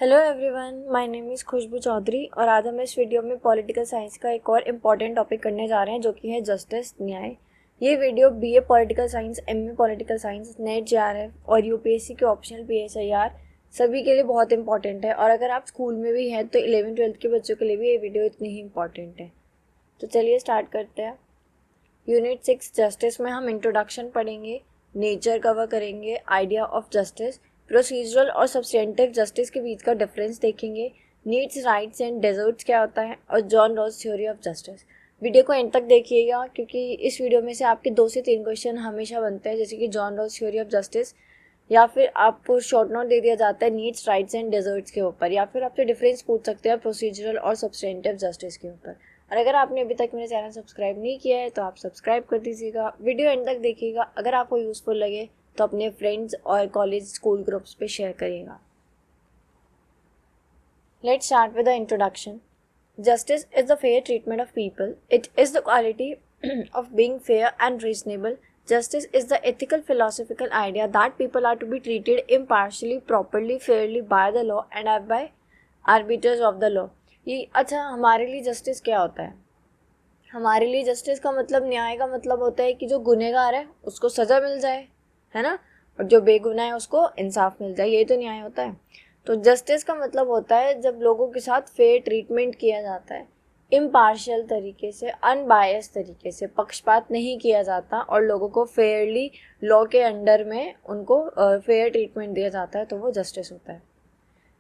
Hello everyone, my name is Khushbu Chaudhary और आज हम इस वीडियो में पॉलिटिकल साइंस का एक और इम्पॉर्टेंट टॉपिक करने जा रहे हैं जो कि है जस्टिस, न्याय। ये video BA political science, MA political science, net JRF और यूपीएससी के ऑप्शनल पीएसआईआर सभी के लिए बहुत इंपॉर्टेंट है। और अगर आप स्कूल में भी हैं तो 11th-12th के बच्चों के लिए भी ये वीडियो इतनी ही इंपॉर्टेंट है। तो चलिए स्टार्ट करते हैं। यूनिट 6 जस्टिस में हम इंट्रोडक्शन पढ़ेंगे, नेचर कवर करेंगे, आइडिया ऑफ जस्टिस, प्रोसीजरल और सब्सटेंटिव जस्टिस के बीच का डिफरेंस देखेंगे, नीड्स, राइट्स एंड डेजर्ट्स क्या होता है और John Ross theory of justice. Video को एंड तक देखिएगा क्योंकि इस वीडियो में से आपके 2 से 3 क्वेश्चन हमेशा बनते हैं, जैसे कि John Ross theory of justice, या फिर आपको शॉर्ट नोट दे दिया जाता है नीड्स, राइट्स एंड डेजर्ट्स के ऊपर, या फिर आपसे डिफरेंस पूछ सकते हैं प्रोसीजरल और सब्सटेंटिव जस्टिस के ऊपर। और अगर आपने अभी तक मेरे चैनल सब्सक्राइब नहीं किया है तो आप सब्सक्राइब कर दीजिएगा, वीडियो एंड तक देखिएगा। अगर आपको यूज़फुल लगे तो अपने फ्रेंड्स और कॉलेज स्कूल ग्रुप्स पे शेयर करिएगा। Let's start with the introduction. Justice is the fair treatment of people. It is the quality of being fair and reasonable. Justice is the ethical philosophical idea that people are to be treated impartially, properly, fairly by the law and by arbiters of the law. ये अच्छा, हमारे लिए justice क्या होता है? हमारे लिए justice का मतलब, न्याय का मतलब होता है कि जो गुनहगार है उसको सज़ा मिल जाए, है ना, और जो बेगुनाह है उसको इंसाफ मिल जाए, यही तो न्याय होता है। तो जस्टिस का मतलब होता है जब लोगों के साथ फेयर ट्रीटमेंट किया जाता है, इम्पार्शियल तरीके से, अनबायस तरीके से, पक्षपात नहीं किया जाता और लोगों को फेयरली लॉ के अंडर में उनको फेयर ट्रीटमेंट दिया जाता है, तो वो जस्टिस होता है।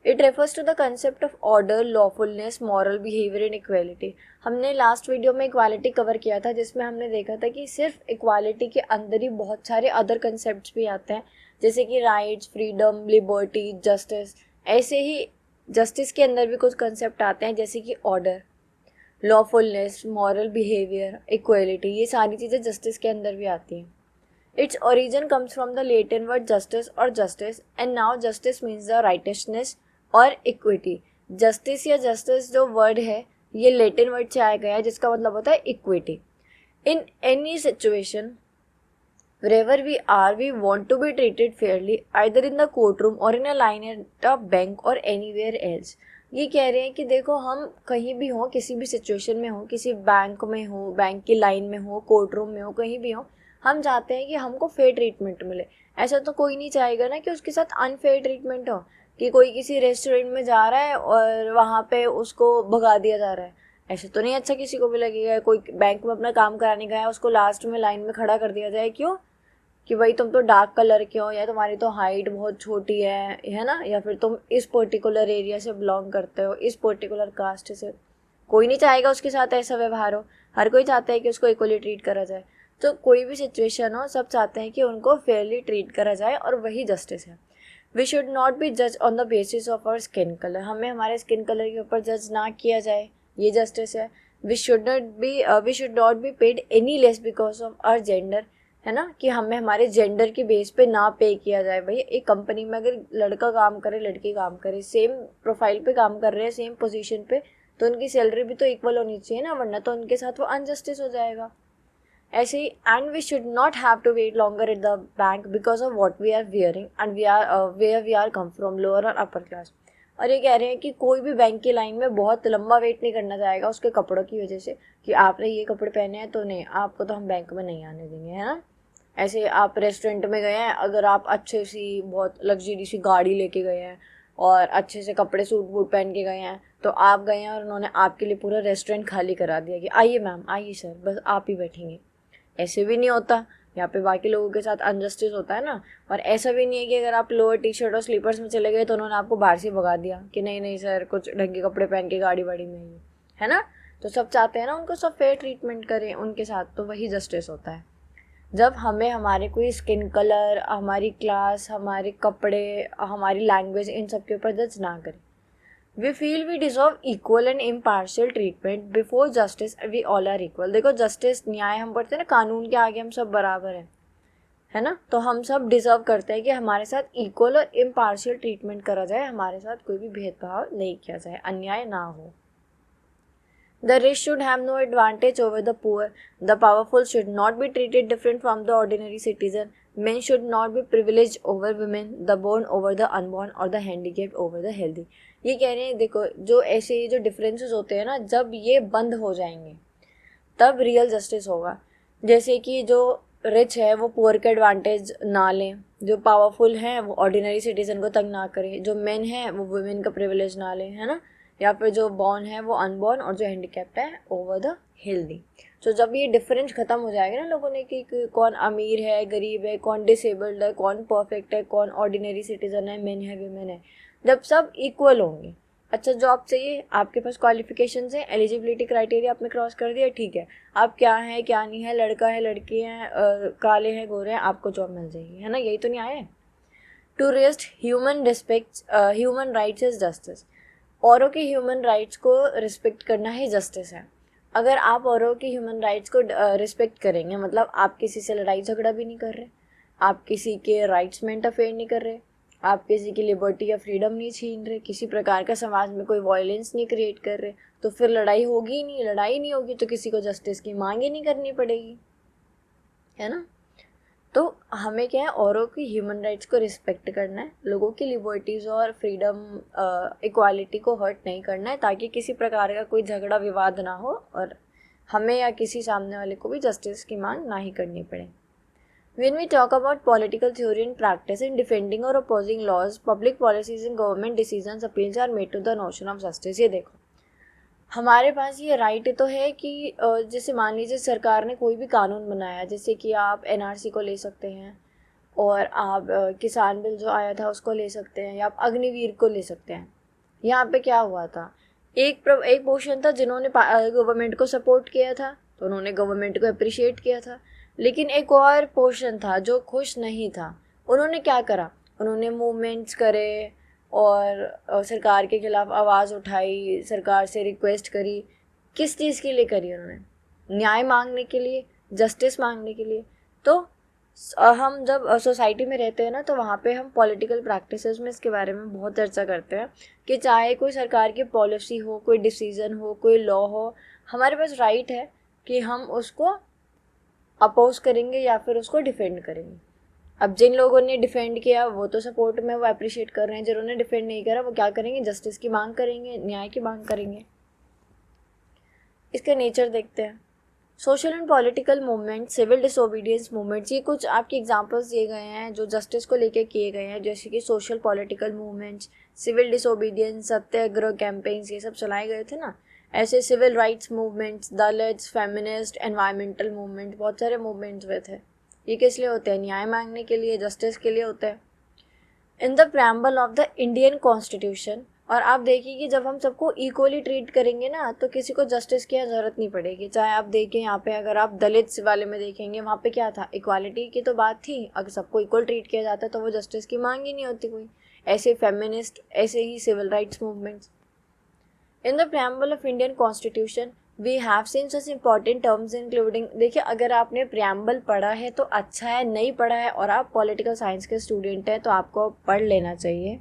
It refers to the concept of order, lawfulness, moral behaviour and equality. हमने लास्ट वीडियो में इक्वालिटी कवर किया था, जिसमें हमने देखा था कि सिर्फ इक्वालिटी के अंदर ही बहुत सारे अदर कंसेप्ट्स भी आते हैं, जैसे कि राइट्स, फ्रीडम, लिबर्टी, जस्टिस। ऐसे ही जस्टिस के अंदर भी कुछ कंसेप्ट आते हैं, जैसे कि order, lawfulness, moral behaviour, equality. ये सारी चीज़ें जस्टिस के अंदर भी आती हैं। Its origin comes from the Latin word justice और justice, and now justice means the righteousness और इक्विटी। जस्टिस या जस्टिस जो वर्ड है ये लैटिन वर्ड से आया गया है, जिसका मतलब होता है equity. In any situation wherever we are, we want to be treated fairly, either in the courtroom or in a line at a bank or anywhere else. ये कह रहे हैं कि देखो, हम कहीं भी हो, किसी भी सिचुएशन में हो, किसी बैंक में हो, बैंक की लाइन में हो, कोर्ट रूम में हो, कहीं भी हो, हम चाहते हैं कि हमको फेयर ट्रीटमेंट मिले। ऐसा तो कोई नहीं चाहेगा ना कि उसके साथ अनफेयर ट्रीटमेंट हो, कि कोई किसी रेस्टोरेंट में जा रहा है और वहाँ पे उसको भगा दिया जा रहा है। ऐसे तो नहीं अच्छा किसी को भी लगेगा। कोई बैंक में अपना काम कराने गया है, उसको लास्ट में लाइन में खड़ा कर दिया जाए, क्यों? कि भाई तुम तो डार्क कलर के हो, या तुम्हारी तो हाइट बहुत छोटी है ना, या फिर तुम इस पर्टिकुलर एरिया से बिलोंग करते हो, इस पर्टिकुलर कास्ट से। कोई नहीं चाहेगा उसके साथ ऐसा व्यवहार हो, हर कोई चाहता है कि उसको इक्वली ट्रीट करा जाए। तो कोई भी सिचुएशन हो, सब चाहते हैं कि उनको फेयरली ट्रीट करा जाए, और वही जस्टिस है। वी शुड नॉट बी जज on the basis of our skin colour. हमें हमारे स्किन कलर के ऊपर जज ना किया जाए, ये जस्टिस है। We should not be paid any less because of our gender, है ना, कि हमें हमारे जेंडर के बेस पे ना पे किया जाए। भाई एक कंपनी में अगर लड़का काम करे, लड़की काम करे, सेम प्रोफाइल पे काम कर रहे हैं, सेम पोजीशन पे, तो उनकी सैलरी भी तो इक्वल होनी चाहिए ना, वरना तो उनके साथ वो अनजस्टिस हो जाएगा। ऐसे ही, and we should not have to wait longer at the bank because of what we are wearing and where we are come from, lower और अपर क्लास। और ये कह रहे हैं कि कोई भी बैंक की लाइन में बहुत लंबा वेट नहीं करना चाहेगा उसके कपड़ों की वजह से, कि आपने ये कपड़े पहने हैं तो नहीं, आपको तो हम बैंक में नहीं आने देंगे, है ना। ऐसे आप रेस्टोरेंट में गए हैं, अगर आप अच्छे सी बहुत लग्जरी सी गाड़ी लेके गए हैं और अच्छे से कपड़े सूट बूट पहन के गए हैं, तो आप गए हैं और उन्होंने आपके लिए पूरा रेस्टोरेंट खाली करा दिया कि आइए मैम, आइए सर, बस आप ही बैठेंगे। ऐसे भी नहीं होता, यहाँ पे बाकी लोगों के साथ अनजस्टिस होता है ना। और ऐसा भी नहीं है कि अगर आप लोअर टी शर्ट और स्लीपर्स में चले गए तो उन्होंने आपको बाहर से भगा दिया कि नहीं नहीं सर, कुछ ढंग के कपड़े पहन के गाड़ी वाड़ी में आइए, है ना। तो सब चाहते हैं ना उनको सब फेयर ट्रीटमेंट करें उनके साथ, तो वही जस्टिस होता है। जब हमें हमारे कोई स्किन कलर, हमारी क्लास, हमारे कपड़े, हमारी लैंग्वेज, इन सब के ऊपर जज ना करें। We feel we deserve equal and impartial treatment before justice, we all are equal. देखो, जस्टिस, न्याय, हम पढ़ते हैं ना, कानून के आगे हम सब बराबर हैं, है ना। तो हम सब डिजर्व करते हैं कि हमारे साथ इक्वल और इम्पार्शियल ट्रीटमेंट करा जाए, हमारे साथ कोई भी भेदभाव नहीं किया जाए, अन्याय ना हो। The rich should have no advantage over the poor. The powerful should not be treated different from the ordinary citizen. Men should not be privileged over women, the born over the unborn or the handicapped over the healthy. ये कह रहे हैं देखो जो ऐसे जो differences होते हैं ना, जब ये बंद हो जाएंगे तब रियल जस्टिस होगा. जैसे कि जो रिच है वो पुअर का एडवांटेज ना लें, जो पावरफुल हैं वो ऑर्डिनरी सिटीजन को तंग ना करें, जो मेन है वो वुमेन का प्रिविलेज ना लें, है ना, या फिर जो बॉर्न है वो अनबॉर्न और जो हैंडीकैप्ड है ओवर द हेल्दी. तो जब ये डिफरेंस ख़त्म हो जाएगा ना लोगों ने कि कौन अमीर है, गरीब है, कौन डिसेबल्ड है, कौन परफेक्ट है, कौन ऑर्डिनरी सिटीजन है, मेन है, वीमेन है, जब सब इक्वल होंगे. अच्छा जॉब चाहिए, आपके पास क्वालिफिकेशंस हैं, एलिजिबिलिटी क्राइटेरिया आपने क्रॉस कर दिया, ठीक है, आप क्या है क्या नहीं है, लड़का है लड़की हैं, काले हैं गोरे हैं, आपको जॉब मिल जाएगी, है ना. यही तो न्याय है. To rest human respect human rights is justice. औरों के ह्यूमन राइट्स को रिस्पेक्ट करना ही जस्टिस है. अगर आप औरों के ह्यूमन राइट्स को रिस्पेक्ट करेंगे, मतलब आप किसी से लड़ाई झगड़ा भी नहीं कर रहे, आप किसी के राइट्स में इंटरफेयर नहीं कर रहे, आप किसी की लिबर्टी या फ्रीडम नहीं छीन रहे, किसी प्रकार का समाज में कोई वायलेंस नहीं क्रिएट कर रहे, तो फिर लड़ाई होगी ही नहीं. लड़ाई नहीं होगी तो किसी को जस्टिस की मांग ही नहीं करनी पड़ेगी, है ना. तो हमें क्या है, औरों की ह्यूमन राइट्स को रिस्पेक्ट करना है, लोगों की लिबर्टीज़ और फ्रीडम इक्वालिटी को हर्ट नहीं करना है, ताकि किसी प्रकार का कोई झगड़ा विवाद ना हो और हमें या किसी सामने वाले को भी जस्टिस की मांग ना ही करनी पड़े. When we talk about political theory and practice in defending or opposing laws, public policies and government decisions, appeals are made to the notion of justice. ये देखो हमारे पास ये राइट तो है कि जैसे मान लीजिए सरकार ने कोई भी कानून बनाया, जैसे कि आप एनआरसी को ले सकते हैं, और आप किसान बिल जो आया था उसको ले सकते हैं, या आप अग्निवीर को ले सकते हैं. यहाँ पे क्या हुआ था, एक पोर्शन था जिन्होंने गवर्नमेंट को सपोर्ट किया था, तो उन्होंने गवर्नमेंट को अप्रिशिएट किया था. लेकिन एक और पोर्शन था जो खुश नहीं था, उन्होंने क्या करा, उन्होंने मूवमेंट्स करे और सरकार के खिलाफ आवाज़ उठाई, सरकार से रिक्वेस्ट करी. किस चीज़ के लिए करी उन्होंने, न्याय मांगने के लिए, जस्टिस मांगने के लिए. तो हम जब सोसाइटी में रहते हैं ना, तो वहाँ पे हम पॉलिटिकल प्रैक्टिसेस में इसके बारे में बहुत चर्चा करते हैं कि चाहे कोई सरकार की पॉलिसी हो, कोई डिसीज़न हो, कोई लॉ हो, हमारे पास राइट है कि हम उसको अपोज करेंगे या फिर उसको डिफेंड करेंगे. अब जिन लोगों ने डिफेंड किया वो तो सपोर्ट में, वो अप्रिशिएट कर रहे हैं. जिन्होंने डिफेंड नहीं करा वो क्या करेंगे, जस्टिस की मांग करेंगे, न्याय की मांग करेंगे. इसका नेचर देखते हैं. Social and political movement, civil disobedience movements, ये कुछ आपके एग्जांपल्स दिए गए हैं जो जस्टिस को लेकर किए गए हैं, जैसे कि social political movements, civil disobedience, satyagraha campaigns, ये सब चलाए गए थे ना. ऐसे civil rights movements, Dalits, feminist, environmental movement, बहुत सारे मूवमेंट्स हुए थे. ये किस लिए होते हैं, न्याय मांगने के लिए, जस्टिस के लिए होते हैं. इन the preamble of the Indian constitution, और आप देखिए कि जब हम सबको इक्वली ट्रीट करेंगे ना, तो किसी को जस्टिस की ज़रूरत नहीं पड़ेगी. चाहे आप देखें यहाँ पे, अगर आप दलित वाले में देखेंगे, वहाँ पे क्या था, इक्वालिटी की तो बात थी. अगर सबको इक्वल ट्रीट किया जाता तो वो जस्टिस की मांग ही नहीं होती कोई. ऐसे फेमिनिस्ट, ऐसे ही civil rights movements. In the preamble of Indian constitution we have seen such important terms including, देखिए अगर आपने प्रियम्बल पढ़ा है तो अच्छा है, नहीं पढ़ा है और आप पॉलिटिकल साइंस के स्टूडेंट हैं तो आपको पढ़ लेना चाहिए.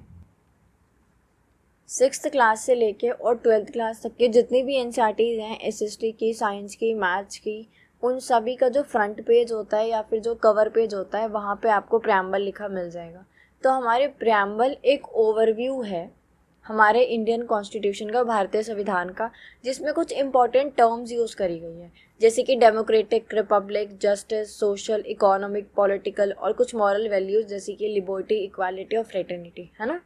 6th क्लास से लेके और 12th क्लास तक के जितनी भी एनसीईआरटीज़ हैं, एसएसटी की, साइंस की, मैथ्स की, उन सभी का जो फ्रंट पेज होता है या फिर जो कवर पेज होता है, वहाँ पे आपको प्रियम्बल लिखा मिल जाएगा. तो हमारे प्रियम्बल एक ओवरव्यू है हमारे इंडियन कॉन्स्टिट्यूशन का, भारतीय संविधान का, जिसमें कुछ इंपॉर्टेंट टर्म्स यूज़ करी गई हैं, जैसे कि democratic Republic, justice, social, economic, political, और कुछ मॉरल वैल्यूज़ जैसे कि लिबर्टी, इक्वालिटी और फ्रेटर्निटी, है ना.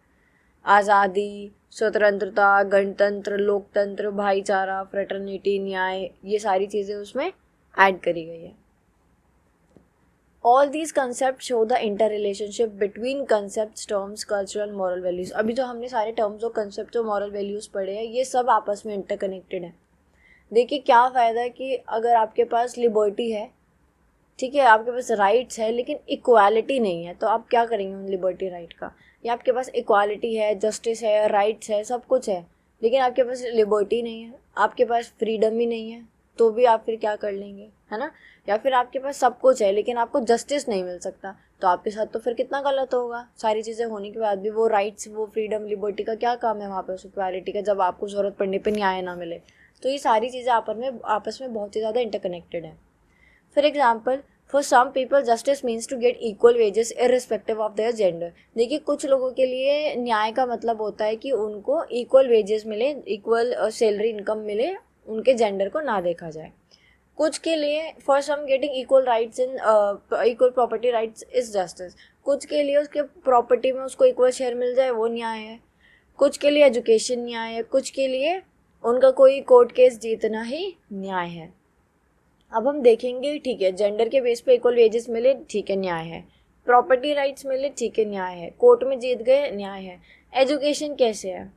आज़ादी, स्वतंत्रता, गणतंत्र, लोकतंत्र, भाईचारा, फ्रेटर्निटी, न्याय, ये सारी चीज़ें उसमें ऐड करी गई है. All these concepts show the interrelationship between concepts, terms, cultural, moral values. अभी जो हमने सारे terms और concepts और moral values पढ़े हैं, ये सब आपस में interconnected है. देखिए क्या फ़ायदा है कि अगर आपके पास लिबर्टी है, ठीक है, आपके पास राइट्स है, लेकिन इक्वालिटी नहीं है, तो आप क्या करेंगे उन लिबर्टी राइट का. या आपके पास इक्वालिटी है, जस्टिस है, राइट्स है, सब कुछ है, लेकिन आपके पास लिबर्टी नहीं है, आपके पास फ्रीडम ही नहीं है, तो भी आप फिर क्या कर लेंगे, है ना. या फिर आपके पास सब कुछ है लेकिन आपको जस्टिस नहीं मिल सकता, तो आपके साथ तो फिर कितना गलत होगा. सारी चीज़ें होने के बाद भी वो राइट्स, वो फ्रीडम, लिबर्टी का क्या काम है वहाँ पे, उस इक्वालिटी का, जब आपको ज़रूरत पड़ने पे न्याय ना मिले. तो ये सारी चीज़ें आपस में बहुत ही ज़्यादा इंटरकनेक्टेड हैं. For example, for some people justice means to get equal wages irrespective of their gender. देखिए, कुछ लोगों के लिए न्याय का मतलब होता है कि उनको इक्वल वेजेस मिले, इक्वल सैलरी इनकम मिले, उनके जेंडर को ना देखा जाए. कुछ के लिए for some getting equal rights in equal property rights is justice. कुछ के लिए उसके प्रॉपर्टी में उसको इक्वल शेयर मिल जाए वो न्याय है. कुछ के लिए एजुकेशन न्याय है. कुछ के लिए उनका कोई कोर्ट केस जीतना ही न्याय है. अब हम देखेंगे, ठीक है, जेंडर के बेस पे इक्वल वेजेस मिले, ठीक है, न्याय है. प्रॉपर्टी राइट्स मिले, ठीक है, न्याय है. कोर्ट में जीत गए, न्याय है. एजुकेशन कैसे है?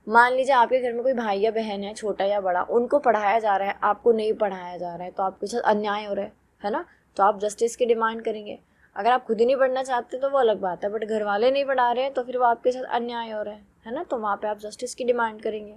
मान लीजिए आपके घर में कोई भाई या बहन है, छोटा या बड़ा, उनको पढ़ाया जा रहा है, आपको नहीं पढ़ाया जा रहा है, तो आपके साथ अन्याय हो रहा है ना. तो आप जस्टिस की डिमांड करेंगे. अगर आप खुद ही नहीं पढ़ना चाहते तो वो अलग बात है, बट घर वाले नहीं पढ़ा रहे हैं तो फिर वो आपके साथ अन्याय हो रहा है ना, तो वहाँ पे आप जस्टिस की डिमांड करेंगे.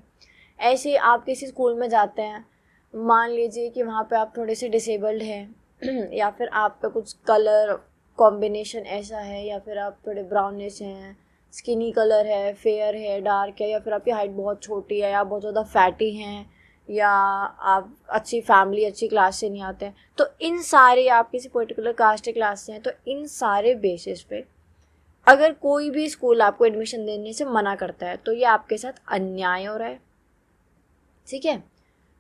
ऐसे ही आप किसी स्कूल में जाते हैं, मान लीजिए कि वहाँ पे आप थोड़े से डिसेबल्ड हैं या फिर आपका कुछ कलर कॉम्बिनेशन ऐसा है, या फिर आप थोड़े ब्राउनिश हैं, स्किनी कलर है, फेयर है, डार्क है, या फिर आपकी हाइट बहुत छोटी है, या बहुत ज़्यादा फैटी हैं, या आप अच्छी फैमिली अच्छी क्लास से नहीं आते हैं, तो इन सारे, आप किसी पर्टिकुलर कास्ट क्लास से हैं, तो इन सारे बेसिस पे अगर कोई भी स्कूल आपको एडमिशन देने से मना करता है तो ये आपके साथ अन्याय हो रहा है. ठीक है,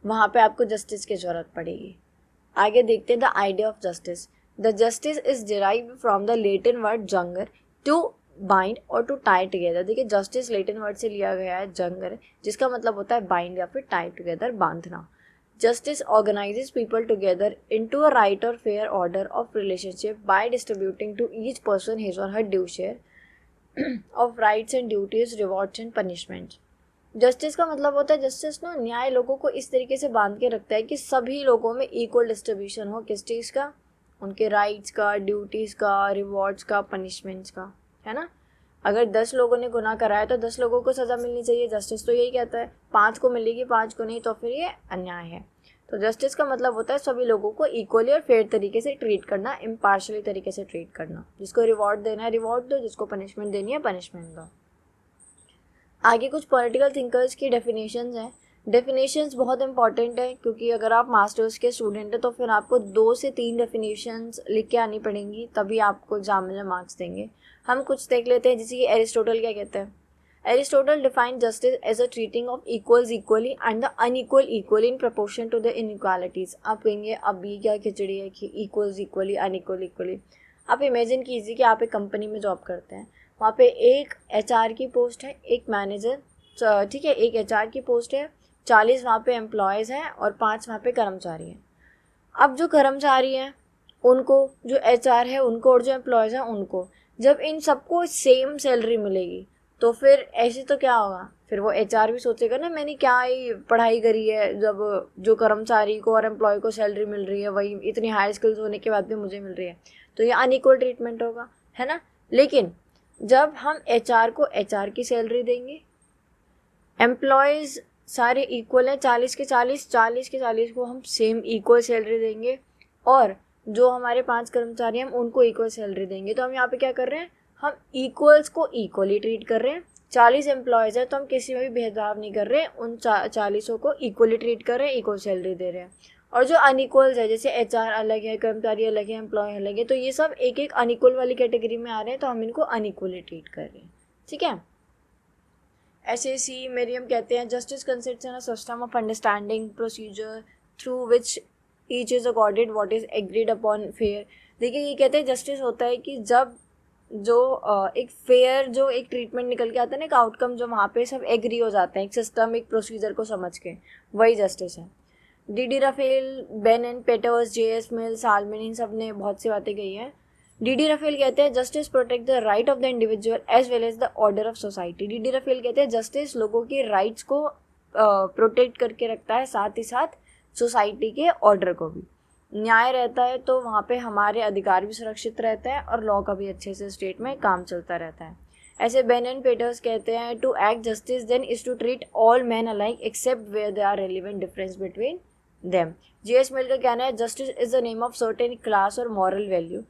वहाँ पे आपको जस्टिस की ज़रूरत पड़ेगी. आगे देखते हैं the idea of justice. The justice is derived from the Latin word jungere, to bind और टू टाई टुगेदर. देखिए, जस्टिस लैटिन वर्ड से लिया गया है जंगर, जिसका मतलब होता है बाइंड या फिर टाई टुगेदर, बांधना. Justice organises people together into a right और fair order of relationship by distributing to each person his और her due share of rights and duties, rewards and punishments. Justice का मतलब होता है, justice ना न्याय लोगों को इस तरीके से बांध के रखता है कि सभी लोगों में इक्वल डिस्ट्रीब्यूशन हो. किस चीज़ का? उनके राइट्स का, ड्यूटीज़ का, रिवॉर्ड्स का, पनिशमेंट्स का, है ना. अगर 10 लोगों ने गुनाह कराया तो 10 लोगों को सज़ा मिलनी चाहिए. जस्टिस तो यही कहता है. 5 को मिलेगी, 5 को नहीं, तो फिर ये अन्याय है. तो जस्टिस का मतलब होता है सभी लोगों को इक्वली और फेयर तरीके से ट्रीट करना, इम्पार्शली तरीके से ट्रीट करना. जिसको रिवॉर्ड देना है रिवॉर्ड दो, जिसको पनिशमेंट देनी है पनिशमेंट दो. आगे कुछ पॉलिटिकल थिंकर्स की डेफिनेशंस हैं. डेफिनेशंस बहुत इंपॉर्टेंट है, क्योंकि अगर आप मास्टर्स के स्टूडेंट हैं तो फिर आपको 2 से 3 डेफिनेशंस लिख के आनी पड़ेंगी, तभी आपको एग्जाम में मार्क्स देंगे. हम कुछ देख लेते हैं, जैसे कि एरिस्टोटल क्या कहते हैं. Aristotle define justice as a treating of equals equally and the unequal equally in proportion to the inequalities. आप कहेंगे अब ये क्या खिचड़ी है कि इक्वल्स इक्वली अनइक्वल इक्वली. आप इमेजिन कीजिए कि आप एक कंपनी में जॉब करते हैं. वहाँ पे एक एचआर की पोस्ट है, एक मैनेजर, ठीक है, एक एचआर की पोस्ट है, 40 वहाँ पे एम्प्लॉयज़ हैं और 5 वहाँ पे कर्मचारी हैं. अब जो कर्मचारी हैं उनको, जो एचआर है उनको, और जो एम्प्लॉयज़ हैं उनको, जब इन सबको सेम सैलरी मिलेगी तो फिर ऐसे तो क्या होगा, फिर वो एचआर भी सोचेगा ना, मैंने क्या ही पढ़ाई करी है, जब जो कर्मचारी को और एम्प्लॉय को सैलरी मिल रही है वही इतनी हाई स्किल्स होने के बाद भी मुझे मिल रही है, तो ये अनइक्वल ट्रीटमेंट होगा, है ना. लेकिन जब हम एचआर को एचआर की सैलरी देंगे, एम्प्लॉयज़ सारे इक्वल हैं, 40 के 40 को हम सेम इक्वल सैलरी देंगे, और जो हमारे 5 कर्मचारी हैं हम उनको इक्वल सैलरी देंगे, तो हम यहाँ पे क्या कर रहे हैं, हम इक्वल्स को इक्वली ट्रीट कर रहे हैं. 40 एम्प्लॉयज़ हैं तो हम किसी में भी भेदभाव नहीं कर रहे हैं, उन 40 को इक्वली ट्रीट कर रहे हैं, इक्वल सैलरी दे रहे हैं. और जो अनइक्वल्स है, जैसे एचआर अलग है, कर्मचारी अलग है, एम्प्लॉय अलग है, तो ये सब एक एक अनइक्वल वाली कैटेगरी में आ रहे हैं, तो हम इनको अनइक्वली ट्रीट कर रहे हैं. ठीक है. SAC मेरियम कहते हैं justice consists in a system of understanding procedure through which each is accorded what is agreed upon fair. देखिए, ये कहते हैं जस्टिस होता है कि जब जो एक फेयर जो एक ट्रीटमेंट निकल के आता है ना, एक आउटकम जो वहाँ पे सब एग्री हो जाते हैं एक सिस्टम, एक प्रोसीजर को समझ के, वही जस्टिस है. D Raphael, Benn and Peters, JS Mill, Salmond, इन सब ने बहुत सी बातें कही हैं. डी राफेल कहते हैं justice protect the right of the individual as well as the order of society. D Raphael कहते हैं जस्टिस लोगों के राइट्स को प्रोटेक्ट करके रखता है, साथ ही साथ सोसाइटी के ऑर्डर को भी. न्याय रहता है तो वहाँ पे हमारे अधिकार भी सुरक्षित रहते हैं और लॉ का भी अच्छे से स्टेट में काम चलता रहता है. ऐसे बेन एंड पेटर्स कहते हैं to act justice then is to treat all man alike except where they are relevant difference between them. JS Mill का कहना है justice is the name of certain class और moral value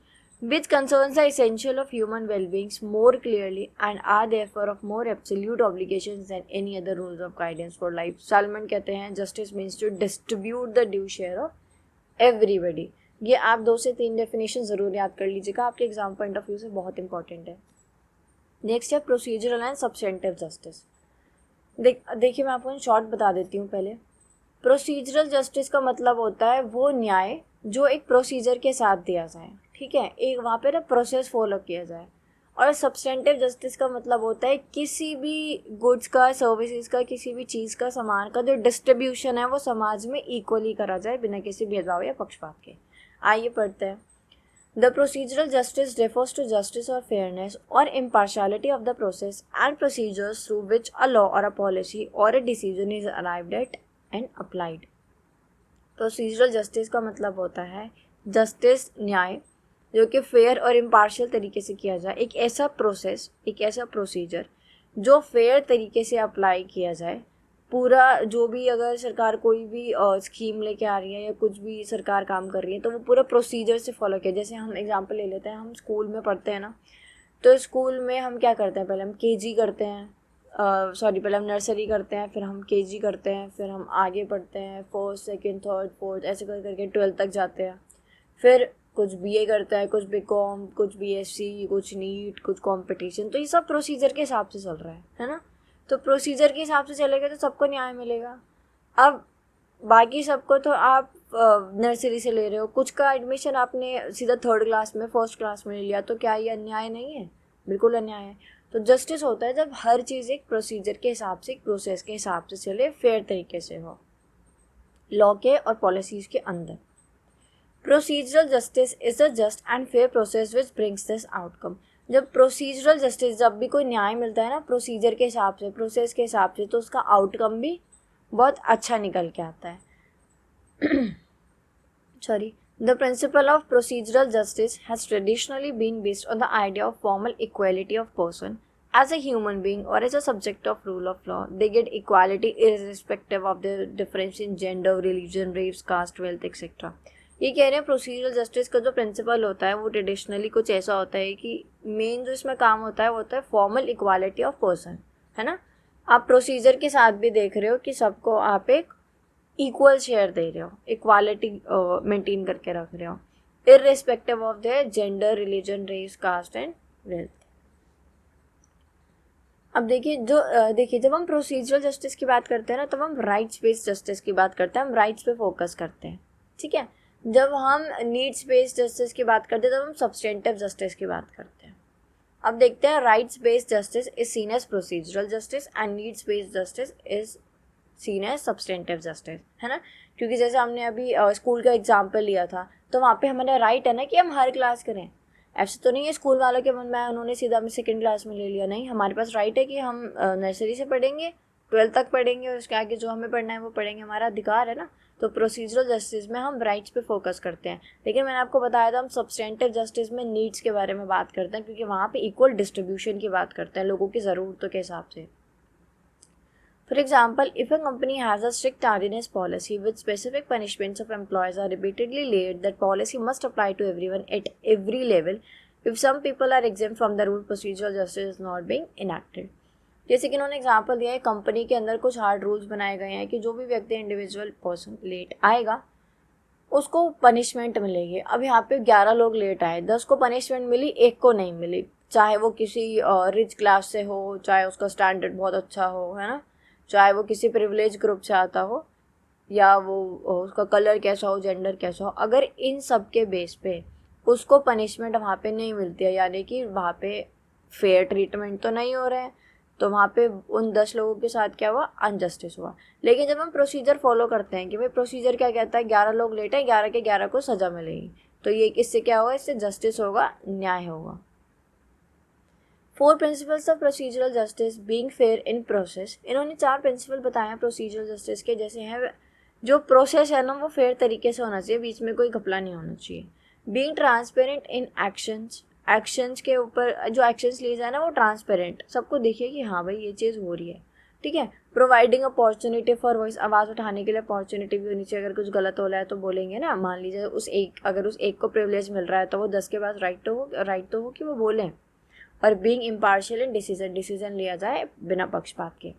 which concerns the essential of human well-being more clearly and are therefore of more absolute obligations than any other rules of guidance for life. Salmon कहते हैं justice means to distribute the due share of everybody. ये आप 2 से 3 definition ज़रूर याद कर लीजिएगा, आपके एग्जाम पॉइंट ऑफ व्यू से बहुत इंपॉर्टेंट है. नेक्स्ट है प्रोसीजरल एंड सब्सटेंटिव जस्टिस. देखिए मैं आपको शॉर्ट बता देती हूँ. पहले प्रोसीजरल जस्टिस का मतलब होता है वो न्याय जो एक प्रोसीजर के साथ दिया जाए, ठीक है, एक वहाँ पे ना प्रोसेस फॉलो किया जाए. और सब्सटेंटिव जस्टिस का मतलब होता है किसी भी गुड्स का, सर्विसेज का, किसी भी चीज़ का, सामान का जो डिस्ट्रीब्यूशन है वो समाज में इक्वली करा जाए बिना किसी भेदभाव या पक्षपात के. आइए पढ़ते हैं. The procedural justice refers to justice or fairness or impartiality of the process and procedures through which a law or a policy or a decision is arrived at and applied. Procedural justice का मतलब होता है justice, न्याय, जो कि fair और impartial तरीके से किया जाए. एक ऐसा प्रोसेस, एक ऐसा प्रोसीजर जो फेयर तरीके से अप्लाई किया जाए. पूरा जो भी अगर सरकार कोई भी स्कीम लेके आ रही है या कुछ भी सरकार काम कर रही है तो वो पूरा प्रोसीजर से फॉलो किया. जैसे हम एग्जांपल ले लेते हैं, हम स्कूल में पढ़ते हैं ना, तो स्कूल में हम क्या करते हैं, पहले हम केजी करते हैं, पहले हम नर्सरी करते हैं, फिर हम केजी करते हैं, फिर हम आगे पढ़ते हैं, फर्स्ट, सेकंड, थर्ड, फोर्थ, ऐसे कर करके 12th तक जाते हैं. फिर कुछ बीए करता है, कुछ बीकॉम, कुछ बीएससी, कुछ नीट, कुछ कंपटीशन. तो ये सब प्रोसीजर के हिसाब से चल रहा है ना. तो प्रोसीजर के हिसाब से चलेगा तो सबको न्याय मिलेगा. अब बाकी सबको तो आप नर्सरी से ले रहे हो, कुछ का एडमिशन आपने सीधा 3rd क्लास में, 1st क्लास में ले लिया, तो क्या ये अन्याय नहीं है? बिल्कुल अन्याय है. तो जस्टिस होता है जब हर चीज़ एक प्रोसीजर के हिसाब से, एक प्रोसेस के हिसाब से चले, फेयर तरीके से हो, लॉ के और पॉलिसीज़ के अंदर. Procedural justice is a just and fair process which brings this outcome. जब प्रोसीजरल जस्टिस, जब भी कोई न्याय मिलता है ना प्रोसीजर के हिसाब से, प्रोसेस के हिसाब से, तो उसका आउटकम भी बहुत अच्छा निकल के आता है. Sorry. The principle of procedural justice has traditionally been based on the idea of formal equality of person as a human being or as a subject of rule of law. They get equality irrespective of their difference in gender, religion, race, caste, wealth, etc. ये कह रहे हैं procedural justice का जो principal होता है वो traditionally कुछ ऐसा होता है कि मेन जो इसमें काम होता है वो होता है फॉर्मल इक्वालिटी ऑफ पर्सन, है ना. आप प्रोसीजर के साथ भी देख रहे हो कि सबको आप एक इक्वल शेयर दे रहे हो, इक्वालिटी मेंटेन करके रख रहे हो, irrespective of their gender, religion, race, caste and wealth. अब देखिए जब हम प्रोसीजरल जस्टिस की बात करते हैं ना तब हम राइट्स बेस्ड जस्टिस की बात करते हैं, हम राइट्स पे फोकस करते हैं, ठीक है. जब हम नीड्स बेस्ड जस्टिस की बात करते हैं तब हम सब्सटेंटिव जस्टिस की बात करते हैं. अब देखते हैं rights based justice is seen as procedural justice and needs based justice is seen as substantive justice, है ना. क्योंकि जैसे हमने अभी स्कूल का एग्जाम्पल लिया था तो वहाँ पे हमारा राइट है ना कि हम हर क्लास करें. ऐसे तो नहीं है स्कूल वालों के मन में उन्होंने सीधा हमें 2nd क्लास में ले लिया. नहीं, हमारे पास राइट है कि हम नर्सरी से पढ़ेंगे, 12th तक पढ़ेंगे और उसके आगे जो हमें पढ़ना है वो पढ़ेंगे, हमारा अधिकार है ना. तो प्रोसीजरल जस्टिस में हम राइट्स पे फोकस करते हैं. लेकिन मैंने आपको बताया था हम सब्सटेंटिव जस्टिस में नीड्स के बारे में बात करते हैं क्योंकि वहाँ पे इक्वल डिस्ट्रीब्यूशन की बात करते हैं लोगों की ज़रूरतों के हिसाब से. For example, if a company has a strict tardiness policy with specific punishments of employees are repeatedly laid, that policy must apply to everyone at every level. If some people are exempt from the rule, procedural justice is not being enacted. जैसे कि उन्होंने example दिया है, company के अंदर कुछ hard rules बनाए गए हैं कि जो भी व्यक्ति इंडिविजुअल पर्सन लेट आएगा उसको पनिशमेंट मिलेगी. अब यहाँ पे 11 लोग लेट आए, 10 को पनिशमेंट मिली, 1 को नहीं मिली, चाहे वो किसी रिच क्लास से हो, चाहे उसका स्टैंडर्ड बहुत अच्छा हो, है ना, चाहे वो किसी प्रिविलेज ग्रुप से आता हो या वो उसका कलर कैसा हो, जेंडर कैसा हो. अगर इन सब के बेस पे उसको पनिशमेंट वहाँ पे नहीं मिलती है, यानी कि वहाँ पे फेयर ट्रीटमेंट तो नहीं हो रहा है, तो वहाँ पे उन 10 लोगों के साथ क्या हुआ, अनजस्टिस हुआ. लेकिन जब हम प्रोसीजर फॉलो करते हैं कि भाई प्रोसीजर क्या कहता है, 11 लोग लेट हैं, 11 के 11 को सज़ा मिलेगी, तो ये इससे क्या होगा, इससे जस्टिस होगा, न्याय होगा. 4 principles of procedural justice being fair in process. इन्होंने 4 प्रिंसिपल बताए हैं प्रोसीजरल जस्टिस के. जैसे हैं जो प्रोसेस है ना वो फेयर तरीके से होना चाहिए, बीच में कोई घपला नहीं होना चाहिए. बीइंग ट्रांसपेरेंट इन एक्शंस के ऊपर जो एक्शंस लिए जाए ना वो ट्रांसपेरेंट, सबको देखिए कि हाँ भाई ये चीज़ हो रही है. ठीक है। प्रोवाइडिंग अपॉर्चुनिटी फॉर वॉइस, आवाज़ उठाने के लिए अपॉर्चुनिटी भी होनी चाहिए। अगर कुछ गलत हो रहा है तो बोलेंगे ना, मान लीजिए अगर उस एक को प्रिविलेज मिल रहा है तो वो 10 के पास राइट तो हो कि वो बोलें। और बीइंग इम्पार्शियल इन डिसीजन लिया जाए बिना पक्षपात के।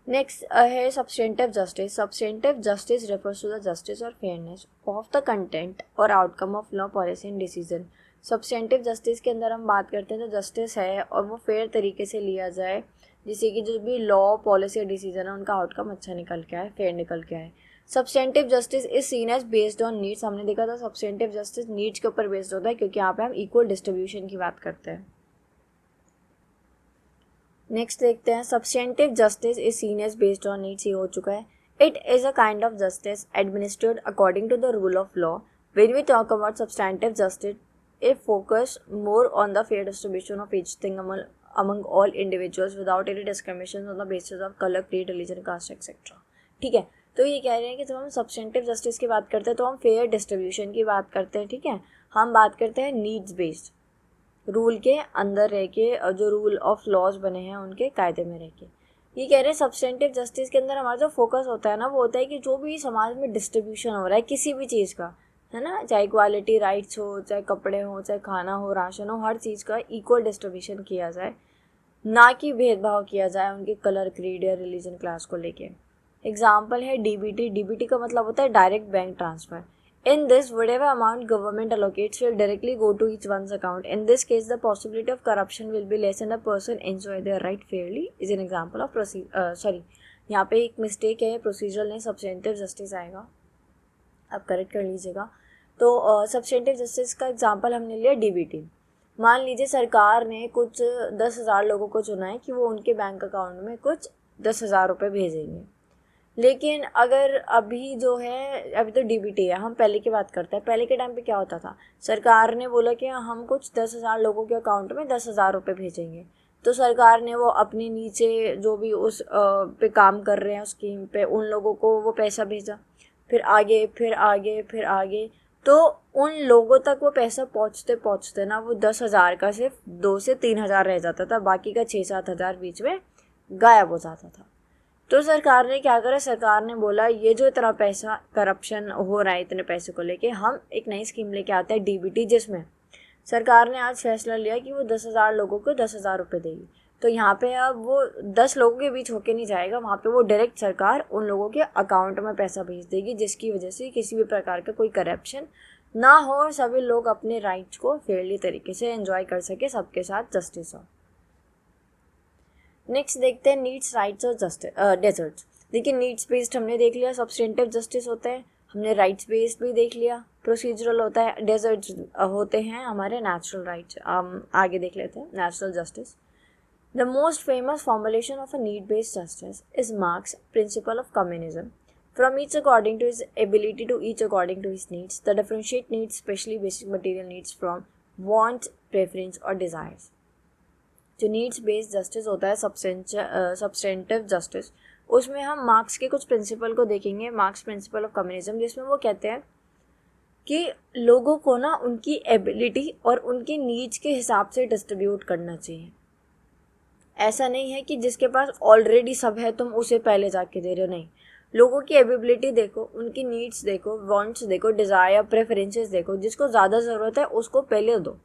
नेक्स्ट है substantive justice. Substantive justice refers to the justice और फेयरनेस ऑफ द कंटेंट और outcome of law, policy and decision. Substantive justice के अंदर हम बात करते हैं जो जस्टिस है और वो फेयर तरीके से लिया जाए, जिससे कि जो भी लॉ, पॉलिसी और डिसीजन है उनका आउटकम अच्छा निकल के आए, फेयर निकल के आए। Substantive justice is seen as based on needs. हमने देखा था सब्सटेंटिव जस्टिस नीड्स के ऊपर बेस्ड होता है, क्योंकि यहाँ पे हम इक्वल डिस्ट्रीब्यूशन की बात करते हैं। नेक्स्ट देखते हैं substantive justice is seen as based on needs, ये हो चुका है। It is a kind of justice administered according to the rule of law. When we talk about substantive justice, it focus more on the fair distribution of each thing among all individuals without any discrimination on the basis of color, creed, religion, caste, etc. ठीक है, तो ये कह रहे हैं कि जब हम सब्सटेंटिव जस्टिस की बात करते हैं तो हम फेयर डिस्ट्रीब्यूशन की बात करते हैं। ठीक है, हम बात करते हैं नीड्स बेस्ड, रूल के अंदर रह के, जो रूल ऑफ लॉज बने हैं उनके कायदे में रह के। ये कह रहे हैं सब्सटेंटिव जस्टिस के अंदर हमारा जो फोकस होता है ना, वो होता है कि जो भी समाज में डिस्ट्रीब्यूशन हो रहा है किसी भी चीज़ का, है ना, चाहे इक्वालिटी राइट्स हो, चाहे कपड़े हो, चाहे खाना हो, राशन हो, हर चीज़ का इक्वल डिस्ट्रीब्यूशन किया जाए, ना कि भेदभाव किया जाए उनके कलर, क्रीड या रिलीजन, क्लास को लेके। एग्जाम्पल है डीबीटी। डीबीटी का मतलब होता है direct bank transfer. In this, whatever amount government allocates will directly go to each one's account. In this case, the possibility of corruption will be less and a person enjoy their right fairly is an example of यहाँ पे एक mistake है, procedural नहीं, substantive justice आएगा, आप correct कर लीजिएगा। तो सब्सटेंटिव जस्टिस का एग्जांपल हमने लिया डीबीटी। मान लीजिए सरकार ने कुछ 10,000 लोगों को चुना है कि वो उनके बैंक अकाउंट में कुछ 10,000 रुपये भेजेंगे, लेकिन अगर अभी जो है, अभी तो डीबीटी है, हम पहले की बात करते हैं। पहले के टाइम पे क्या होता था, सरकार ने बोला कि हम कुछ 10,000 लोगों के अकाउंट में 10,000 रुपये भेजेंगे, तो सरकार ने वो अपने नीचे जो भी उस पे काम कर रहे हैं उस स्कीम पे, उन लोगों को वो पैसा भेजा, फिर आगे फिर आगे फिर आगे, तो उन लोगों तक वो पैसा पहुँचते पहुँचते ना वो 10,000 का सिर्फ 2 से 3,000 रह जाता था, बाकी का 6-7 हज़ार बीच में गायब हो जाता था। तो सरकार ने क्या करा, सरकार ने बोला ये जो इतना पैसा करप्शन हो रहा है, इतने पैसे को लेके हम एक नई स्कीम लेके आते हैं डीबीटी, जिसमें सरकार ने आज फैसला लिया कि वो 10,000 लोगों को 10,000 रुपये देगी। तो यहाँ पे अब वो 10 लोगों के बीच होके नहीं जाएगा, वहाँ पे वो डायरेक्ट सरकार उन लोगों के अकाउंट में पैसा भेज देगी, जिसकी वजह से किसी भी प्रकार का कोई करप्शन ना हो और सभी लोग अपने राइट्स को फेयरली तरीके से एंजॉय कर सके, सबके साथ जस्टिस हो। नेक्स्ट देखते हैं नीड्स, राइट्स और डेजर्ट्स। देखिए नीड्स बेस्ड हमने देख लिया, सब्सटेंटिव जस्टिस होता है, हमने राइट्स बेस्ड भी देख लिया, प्रोसीजरल होता है, डेजर्ट्स होते हैं हमारे नेचुरल राइट्स। आगे देख लेते हैं natural justice. The most famous formulation of a need based justice is marks principle of communism. From each according to his ability to each according to his needs, the differentiate needs, especially basic material needs, from wants, preference or desires. जो needs based justice होता है substantive justice, उसमें हम marks के कुछ principal को देखेंगे, marks principle of communism, जिसमें वो कहते हैं कि लोगों को ना उनकी एबिलिटी और उनकी नीड्स के हिसाब से डिस्ट्रीब्यूट करना चाहिए। ऐसा नहीं है कि जिसके पास ऑलरेडी सब है तुम उसे पहले जाके दे रहे हो, नहीं, लोगों की एबिलिटी देखो, उनकी नीड्स देखो, वांट्स देखो, डिज़ायर, प्रेफरेंसेस देखो, जिसको ज़्यादा ज़रूरत है उसको पहले दो,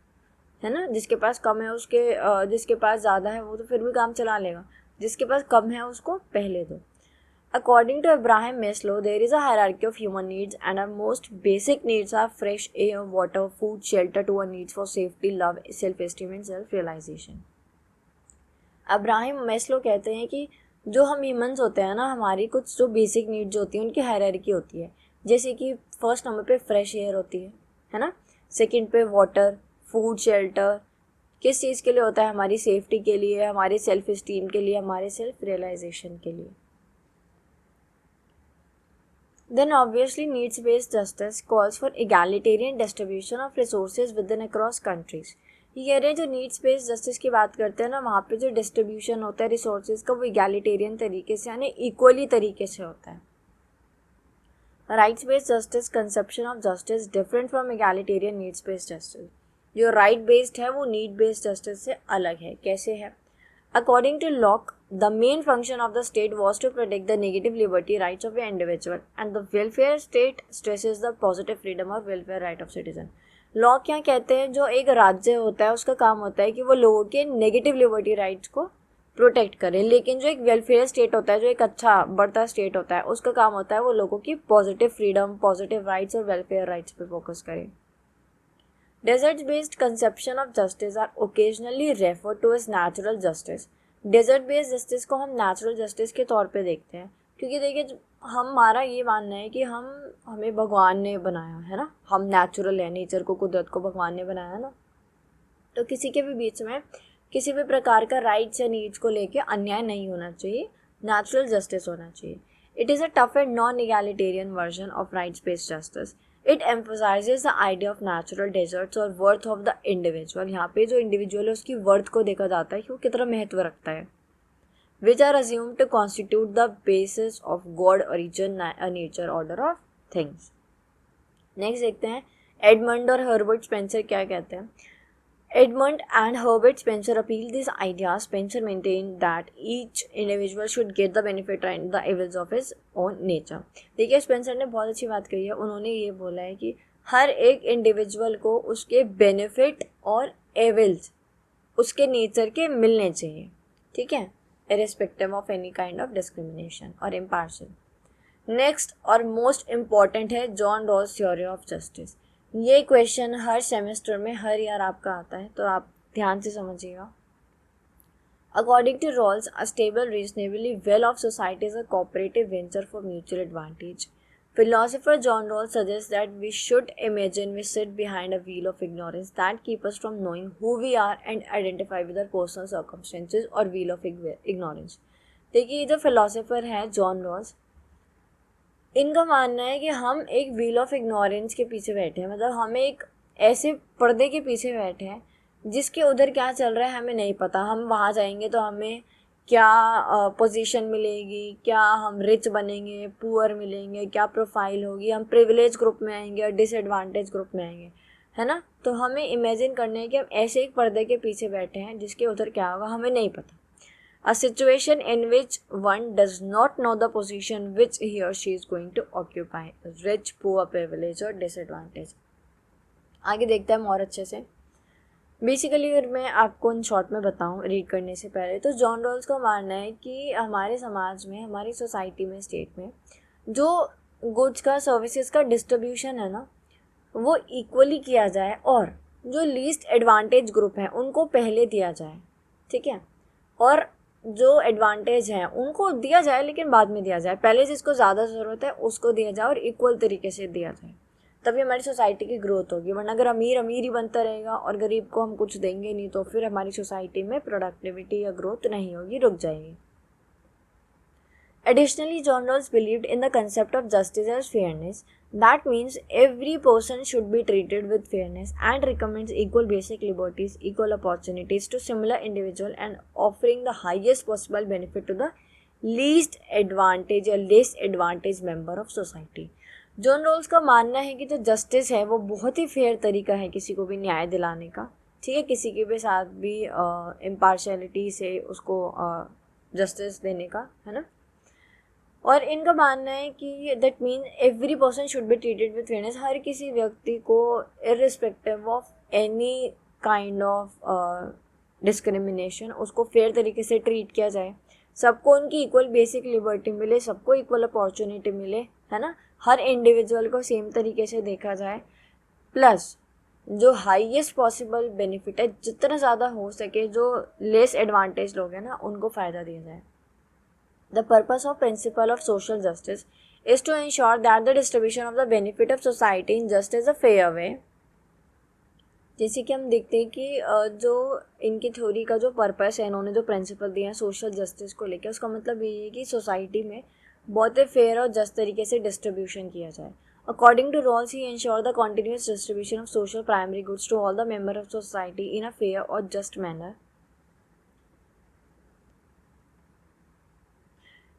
है ना, जिसके पास कम है जिसके पास ज़्यादा है वो तो फिर भी काम चला लेगा, जिसके पास कम है उसको पहले दो। According to Abraham Maslow, there is a hierarchy of human needs, and our most basic needs are fresh air, water, food, shelter, to our needs for safety, love, self-esteem and self-realization. Abraham Maslow कहते हैं कि जो हम humans होते हैं ना, हमारी कुछ जो बेसिक नीड्स होती हैं उनकी हायरार्की होती है, जैसे कि फर्स्ट नंबर पे फ्रेश एयर होती है ना, सेकंड पे वाटर, फूड, शेल्टर, किस चीज़ के लिए होता है, हमारी सेफ्टी के लिए, हमारे सेल्फ इस्टीम के लिए, हमारे सेल्फ रियलाइजेशन के लिए। Then obviously needs based justice calls for egalitarian distribution of resources within across countries. ये कह रहे हैं जो नीड्स बेस्ड जस्टिस की बात करते हैं ना, वहाँ पे जो डिस्ट्रीब्यूशन होता है रिसोर्सेज का वो इगैलिटेरियन तरीके से, यानी इक्वली तरीके से होता है। Rights based justice conception of justice different from egalitarian needs based justice. जो राइट बेस्ड है वो नीड बेस्ड जस्टिस से अलग है। कैसे है, According to Locke, the main function of the state was to protect the negative liberty rights of the individual, and the welfare state stresses the positive freedom or welfare right of citizen. Law क्या कहते हैं, जो एक राज्य होता है उसका काम होता है कि वो लोगों के नेगेटिव लिबर्टी राइट्स को प्रोटेक्ट करे, लेकिन जो एक वेलफेयर स्टेट होता है, जो एक अच्छा बढ़ता स्टेट होता है, उसका काम होता है वो लोगों की पॉजिटिव फ्रीडम, पॉजिटिव राइट्स और वेलफेयर राइट्स पे फोकस करे. Desert based conception of justice are occasionally referred to as natural justice. Desert based justice को हम नेचुरल जस्टिस के तौर पे देखते हैं, क्योंकि देखिए हमारा ये मानना है कि हमें भगवान ने बनाया है ना, हम नेचुरल है, नेचर को, कुदरत को भगवान ने बनाया है ना, तो किसी के भी बीच में किसी भी प्रकार का राइट्स या नीड्स को लेके अन्याय नहीं होना चाहिए, नेचुरल जस्टिस होना चाहिए. It is a tough and non egalitarian version of rights based justice. It emphasises the idea of natural deserts और वर्थ ऑफ द इंडिविजुअल. यहाँ पे जो इंडिविजुअल है उसकी वर्थ को देखा जाता है कि वो कितना महत्व रखता है. Which are assume to constitute the basis of god origin nature order of things. Next देखते हैं एडमंड और हर्बर्ट स्पेंसर क्या कहते हैं. Edmund and Herbert Spencer appealed these ideas. Spencer maintained that each individual should get the benefit and the evils of his own nature. देखिए Spencer ने बहुत अच्छी बात कही है. उन्होंने ये बोला है कि हर एक इंडिविजुअल को उसके बेनिफिट और एविल्स उसके नेचर के मिलने चाहिए, ठीक है, irrespective of any kind of discrimination और इम्पार्शियल. नेक्स्ट और मोस्ट इम्पॉर्टेंट है John Rawls theory of justice. ये क्वेश्चन हर सेमेस्टर में हर ईयर आपका आता है, तो आप ध्यान से समझिएगा. According to Rawls, a stable reasonably well off society is a cooperative venture for mutual advantage. Philosopher John Rawls suggests that we should imagine we sit behind a wheel of ignorance that keep us from knowing who we are and identify with our personal circumstances or wheel of ignorance. देखिए ये जो philosopher है John Rawls, इनका मानना है कि हम एक व्हील ऑफ इग्नोरेंस के पीछे बैठे हैं, मतलब हम एक ऐसे पर्दे के पीछे बैठे हैं जिसके उधर क्या चल रहा है हमें नहीं पता. हम वहाँ जाएंगे तो हमें क्या पोजीशन मिलेगी, क्या हम रिच बनेंगे, पुअर मिलेंगे, क्या प्रोफाइल होगी, हम प्रिविलेज ग्रुप में आएंगे और डिसएडवांटेज ग्रुप में आएंगे, है ना. तो हमें इमेजिन करना है कि हम ऐसे एक पर्दे के पीछे बैठे हैं जिसके उधर क्या होगा हमें नहीं पता. A situation in which one does not know the position which he or she is going to occupy, rich, poor, privilege और disadvantage. आगे देखते हैं हम और अच्छे से. बेसिकली अगर मैं आपको इन शॉर्ट में बताऊं रीड करने से पहले, तो जॉन रॉल्स का मानना है कि हमारे समाज में, हमारी सोसाइटी में, स्टेट में जो गुड्स का, सर्विसेज का डिस्ट्रीब्यूशन है ना, वो इक्वली किया जाए और जो लीस्ट एडवांटेज ग्रुप है उनको पहले दिया जाए, ठीक है, और जो एडवांटेज हैं उनको दिया जाए लेकिन बाद में दिया जाए. पहले जिसको ज़्यादा ज़रूरत है उसको दिया जाए और इक्वल तरीके से दिया जाए, तभी हमारी सोसाइटी की ग्रोथ होगी. वरना अगर अमीर अमीर ही बनता रहेगा और गरीब को हम कुछ देंगे नहीं, तो फिर हमारी सोसाइटी में प्रोडक्टिविटी या ग्रोथ नहीं होगी, रुक जाएगी. Additionally, John Rawls believed in the concept of justice as fairness. That means every person should be treated with fairness and recommends equal basic liberties, equal opportunities to similar individual and offering the highest possible benefit to the least advantage or less advantaged member of society. John Rawls का मानना है कि जो justice है वो बहुत ही fair तरीका है किसी को भी न्याय दिलाने का, ठीक है, किसी के भी साथ भी इम्पार्शियलिटी से उसको जस्टिस देने का, है ना. और इनका मानना है कि that mean every person should be treated with fairness. हर किसी व्यक्ति को irrespective of any kind of discrimination उसको फेयर तरीके से ट्रीट किया जाए. सबको उनकी इक्वल बेसिक लिबर्टी मिले, सबको इक्वल अपॉर्चुनिटी मिले, है ना. हर इंडिविजुअल को सेम तरीके से देखा जाए, प्लस जो हाईएस्ट पॉसिबल बेनिफिट है जितना ज़्यादा हो सके, जो लेस एडवांटेज लोग हैं ना उनको फ़ायदा दिया जाए. The purpose of principle of social justice is to ensure that the distribution of the benefit of society in just as a fair way. जैसे कि हम देखते हैं कि जो इनकी थ्योरी का जो पर्पस है, इन्होंने जो प्रिंसिपल दिए हैं सोशल जस्टिस को लेकर, उसका मतलब ये है कि सोसाइटी में बहुत ही फेयर और जस्ट तरीके से डिस्ट्रीब्यूशन किया जाए. According to Rawls, he ensured the continuous distribution of social primary goods to all the members of society in a fair or just manner.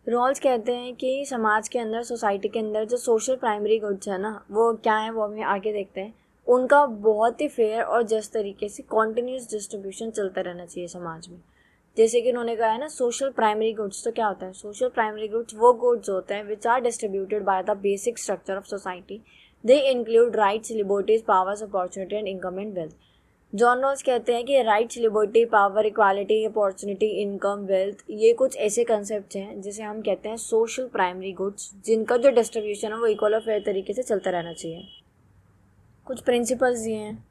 Rawls कहते हैं कि समाज के अंदर, सोसाइटी के अंदर जो सोशल प्राइमरी गुड्स है ना, वो क्या है वो हमें आगे देखते हैं. उनका बहुत ही फेयर और जस्ट तरीके से कॉन्टिन्यूस डिस्ट्रीब्यूशन चलता रहना चाहिए समाज में, जैसे कि उन्होंने कहा है ना सोशल प्राइमरी गुड्स, तो क्या होता है सोशल प्राइमरी गुड्स? वो गुड्स होते हैं which are distributed by the basic structure of society. They include rights, liberties, powers, opportunity and income and wealth. John Rawls कहते हैं कि rights, liberty, power, equality, opportunity, income, wealth, ये कुछ ऐसे concept हैं जिसे हम कहते हैं सोशल प्राइमरी गुड्स, जिनका जो डिस्ट्रीब्यूशन है वो इक्वल और फेयर तरीके से चलता रहना चाहिए। कुछ प्रिंसिपल्स ये हैं,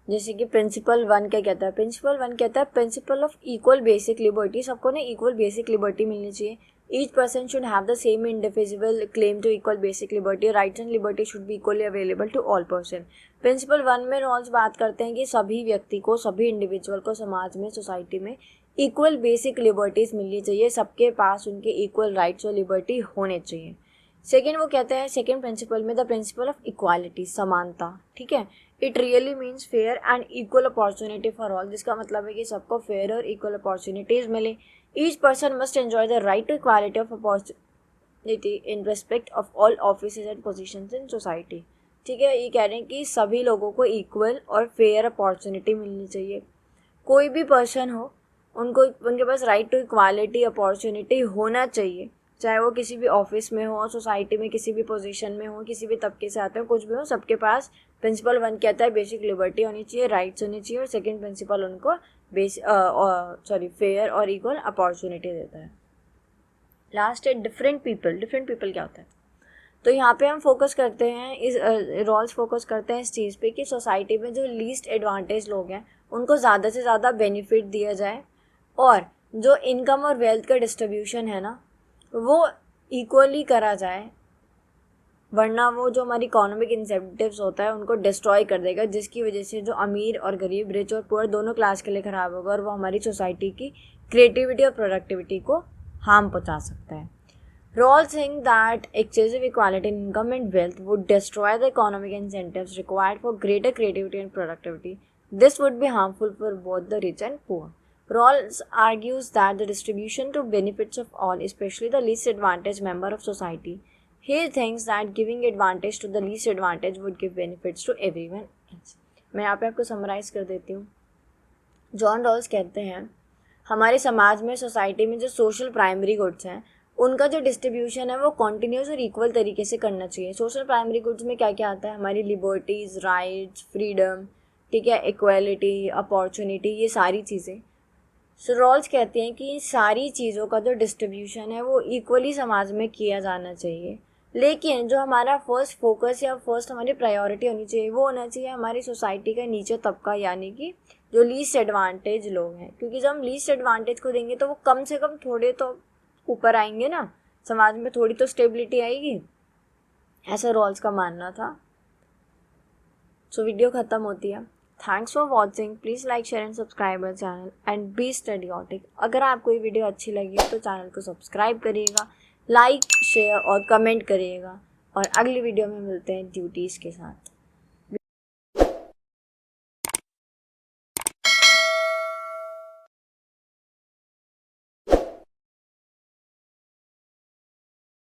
जैसे कि प्रिंसिपल 1 क्या कहता है? प्रिंसिपल 1 कहता है principle of equal basic liberty. सबको ना इक्वल बेसिक लिबर्टी मिलनी चाहिए। Each person should have the same individual claim to equal basic liberty. Rights and liberty should be equally available to all person. Principle 1 में Rawls बात करते हैं कि सभी व्यक्ति को, सभी इंडिविजुअल को समाज में, सोसाइटी में इक्वल बेसिक लिबर्टीज मिलनी चाहिए। सबके पास उनके इक्वल राइट्स और लिबर्टी होने चाहिए। सेकेंड वो कहते हैं सेकेंड प्रिंसिपल में द प्रिंसिपल ऑफ इक्वालिटी, समानता। ठीक है, it really means fair and equal opportunity for all, जिसका मतलब है कि सबको फेयर और इक्वल अपॉर्चुनिटीज मिले। Each person must enjoy the right to equality of opportunity in respect of all offices and positions in society. ठीक है, ये कह रहे हैं कि सभी लोगों को इक्वल और फेयर अपॉर्चुनिटी मिलनी चाहिए। कोई भी पर्सन हो, उनको उनके पास राइट टू इक्वालिटी अपॉर्चुनिटी होना चाहिए, चाहे वो किसी भी ऑफिस में हो, सोसाइटी में किसी भी पोजीशन में हो, किसी भी तबके से आते हो, कुछ भी हो, सबके पास प्रिंसिपल 1 कहता है बेसिक लिबर्टी होनी चाहिए, राइट्स होनी चाहिए, और सेकंड प्रिंसिपल उनको फेयर और इक्वल अपॉर्चुनिटी देता है। लास्ट है डिफरेंट पीपल। डिफरेंट पीपल क्या होता है? तो यहाँ पे हम फोकस करते हैं, इस रॉल्स फोकस करते हैं इस चीज़ पे कि सोसाइटी में जो लीस्ट एडवांटेज लोग हैं उनको ज़्यादा से ज़्यादा बेनिफिट दिया जाए, और जो इनकम और वेल्थ का डिस्ट्रीब्यूशन है ना वो इक्वली करा जाए, वरना वो जो हमारी इकोनॉमिक इंसेंटिव्स होता है उनको डिस्ट्रॉय कर देगा, जिसकी वजह से जो अमीर और गरीब, रिच और पुअर दोनों क्लास के लिए ख़राब होगा, और वो हमारी सोसाइटी की क्रिएटिविटी और प्रोडक्टिविटी को हार्म पहुँचा सकता है। Rawls think that excessive equality in income and wealth would destroy the economic incentives required for greater creativity and productivity. This would be harmful for both the rich and poor. Rawls argues that the distribution to benefits of all, especially the least advantaged member of society. He thinks that giving advantage to the least advantaged would give benefits to everyone else. मैं यहाँ पे आपको summarise कर देती हूँ। John Rawls कहते हैं हमारे समाज में, सोसाइटी में जो सोशल प्राइमरी गुड्स हैं उनका जो डिस्ट्रीब्यूशन है वो कॉन्टिन्यूस और इक्वल तरीके से करना चाहिए। सोशल प्राइमरी गुड्स में क्या क्या आता है? हमारी लिबर्टीज़, राइट्स, फ्रीडम, ठीक है, इक्वालिटी, अपॉर्चुनिटी, ये सारी चीज़ें। सो रॉल्स कहते हैं कि सारी चीज़ों का जो डिस्ट्रीब्यूशन है वो इक्वली समाज में किया जाना चाहिए, लेकिन जो हमारा फर्स्ट फोकस या फर्स्ट हमारी प्रायोरिटी होनी चाहिए वो होना चाहिए हमारी सोसाइटी का नीचे तबका, यानी कि जो लीस्ट एडवांटेज लोग हैं, क्योंकि जब हम लीस्ट एडवांटेज को देंगे तो वो कम से कम थोड़े तो ऊपर आएंगे ना, समाज में थोड़ी तो स्टेबिलिटी आएगी, ऐसा रॉल्स का मानना था। सो वीडियो ख़त्म होती है। Thanks for watching. Please like, share and subscribe our channel and be studyotic. अगर आपको ये वीडियो अच्छी लगी तो चैनल को सब्सक्राइब करिएगा, लाइक, शेयर और कमेंट करिएगा, और अगली वीडियो में मिलते हैं ड्यूटीज़ के साथ।